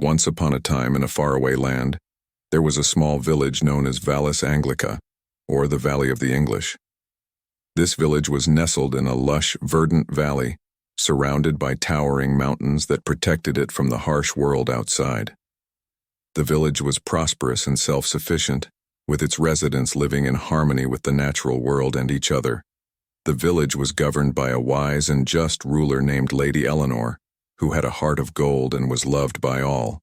Once upon a time in a faraway land, there was a small village known as Vallis Anglica, or the Valley of the English. This village was nestled in a lush, verdant valley, surrounded by towering mountains that protected it from the harsh world outside. The village was prosperous and self-sufficient, with its residents living in harmony with the natural world and each other. The village was governed by a wise and just ruler named Lady Eleanor, who had a heart of gold and was loved by all.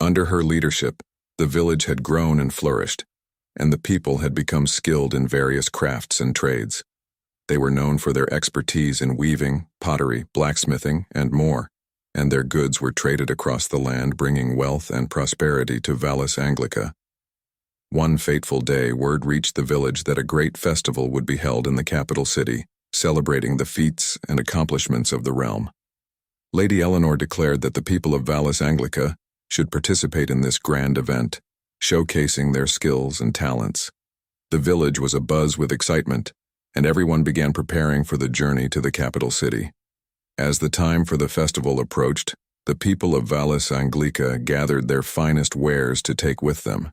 Under her leadership, the village had grown and flourished, and the people had become skilled in various crafts and trades. They were known for their expertise in weaving, pottery, blacksmithing, and more, and their goods were traded across the land, bringing wealth and prosperity to Vallis Anglica. One fateful day, word reached the village that a great festival would be held in the capital city, celebrating the feats and accomplishments of the realm. Lady Eleanor declared that the people of Vallis Anglica should participate in this grand event, showcasing their skills and talents. The village was abuzz with excitement, and everyone began preparing for the journey to the capital city. As the time for the festival approached, the people of Vallis Anglica gathered their finest wares to take with them.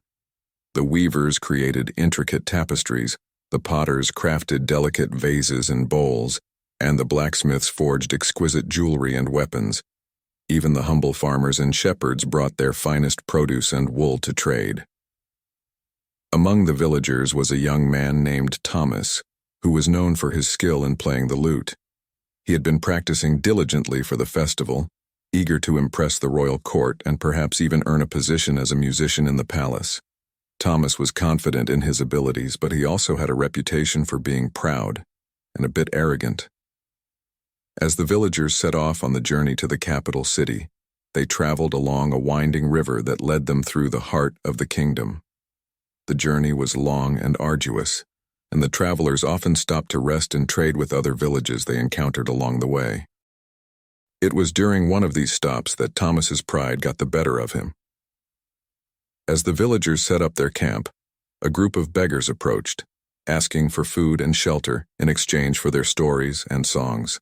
The weavers created intricate tapestries, the potters crafted delicate vases and bowls, and the blacksmiths forged exquisite jewelry and weapons. Even the humble farmers and shepherds brought their finest produce and wool to trade. Among the villagers was a young man named Thomas, who was known for his skill in playing the lute. He had been practicing diligently for the festival, eager to impress the royal court and perhaps even earn a position as a musician in the palace. Thomas was confident in his abilities, but he also had a reputation for being proud and a bit arrogant. As the villagers set off on the journey to the capital city, they traveled along a winding river that led them through the heart of the kingdom. The journey was long and arduous, and the travelers often stopped to rest and trade with other villages they encountered along the way. It was during one of these stops that Thomas's pride got the better of him. As the villagers set up their camp, a group of beggars approached, asking for food and shelter in exchange for their stories and songs.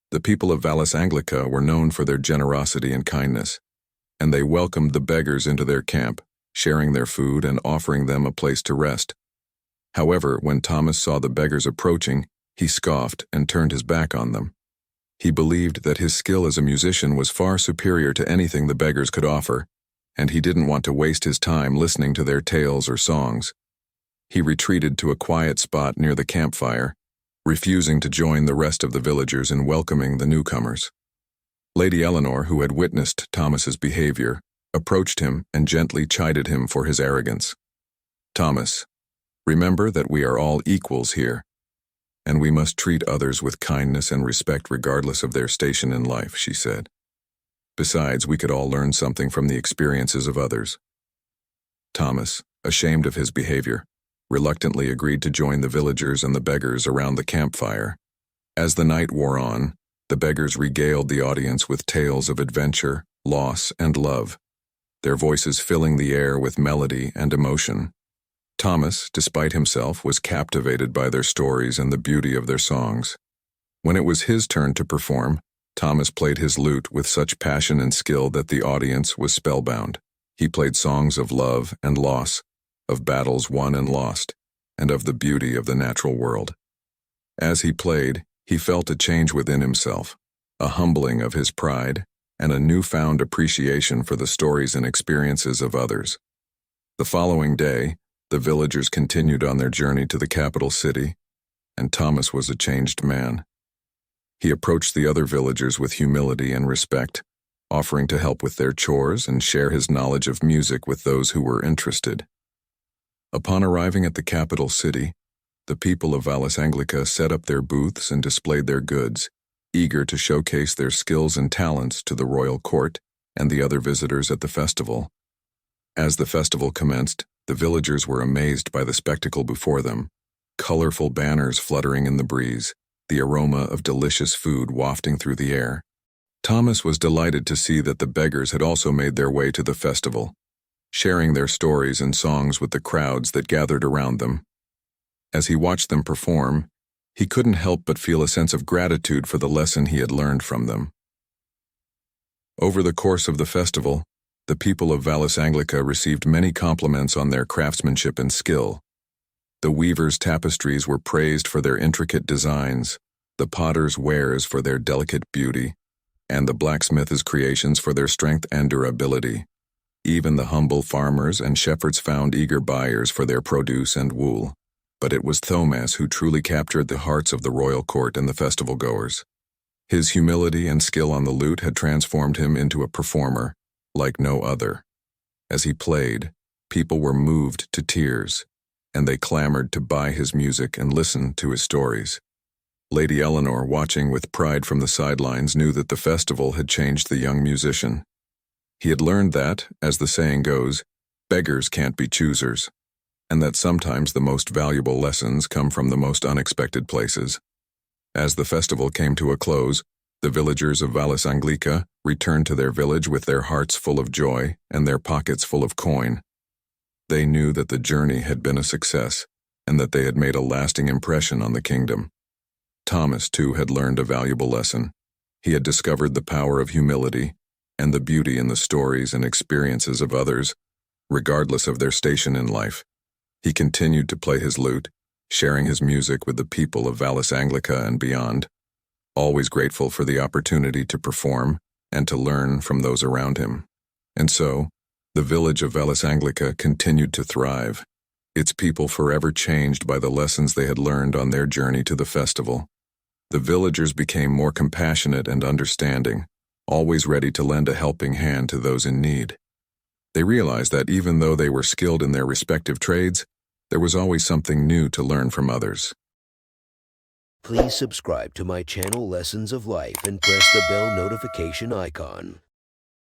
The people of Vallis Anglica were known for their generosity and kindness, and they welcomed the beggars into their camp, sharing their food and offering them a place to rest. However, when Thomas saw the beggars approaching, he scoffed and turned his back on them. He believed that his skill as a musician was far superior to anything the beggars could offer, and he didn't want to waste his time listening to their tales or songs. He retreated to a quiet spot near the campfire, refusing to join the rest of the villagers in welcoming the newcomers. Lady Eleanor, who had witnessed Thomas's behavior, approached him and gently chided him for his arrogance. "Thomas, remember that we are all equals here, and we must treat others with kindness and respect regardless of their station in life," she said. "Besides, we could all learn something from the experiences of others." Thomas, ashamed of his behavior, reluctantly agreed to join the villagers and the beggars around the campfire. As the night wore on, the beggars regaled the audience with tales of adventure, loss, and love, their voices filling the air with melody and emotion. Thomas, despite himself, was captivated by their stories and the beauty of their songs. When it was his turn to perform, Thomas played his lute with such passion and skill that the audience was spellbound. He played songs of love and loss, of battles won and lost, and of the beauty of the natural world. As he played, he felt a change within himself, a humbling of his pride, and a newfound appreciation for the stories and experiences of others. The following day, the villagers continued on their journey to the capital city, and Thomas was a changed man. He approached the other villagers with humility and respect, offering to help with their chores and share his knowledge of music with those who were interested. Upon arriving at the capital city, the people of Vallis Anglica set up their booths and displayed their goods, eager to showcase their skills and talents to the royal court and the other visitors at the festival. As the festival commenced, the villagers were amazed by the spectacle before them, colorful banners fluttering in the breeze, the aroma of delicious food wafting through the air. Thomas was delighted to see that the beggars had also made their way to the festival, sharing their stories and songs with the crowds that gathered around them. As he watched them perform, he couldn't help but feel a sense of gratitude for the lesson he had learned from them. Over the course of the festival, The people of Vallis Anglica received many compliments on their craftsmanship and skill. The weavers' tapestries were praised for their intricate designs, the potter's wares for their delicate beauty, and the blacksmith's creations for their strength and durability. Even the humble farmers and shepherds found eager buyers for their produce and wool. But it was Thomas who truly captured the hearts of the royal court and the festival goers. His humility and skill on the lute had transformed him into a performer like no other. As he played, people were moved to tears, and they clamored to buy his music and listen to his stories. Lady Eleanor, watching with pride from the sidelines, knew that the festival had changed the young musician. He had learned that, as the saying goes, beggars can't be choosers, and that sometimes the most valuable lessons come from the most unexpected places. As the festival came to a close, the villagers of Vallis Anglica returned to their village with their hearts full of joy and their pockets full of coin. They knew that the journey had been a success and that they had made a lasting impression on the kingdom. Thomas, too, had learned a valuable lesson. He had discovered the power of humility and the beauty in the stories and experiences of others, regardless of their station in life. He continued to play his lute, sharing his music with the people of Vallis Anglica and beyond, always grateful for the opportunity to perform and to learn from those around him. And so, the village of Vallis Anglica continued to thrive, its people forever changed by the lessons they had learned on their journey to the festival. The villagers became more compassionate and understanding, always ready to lend a helping hand to those in need. They realized that even though they were skilled in their respective trades, there was always something new to learn from others. Please subscribe to my channel Lessons of Life and press the bell notification icon.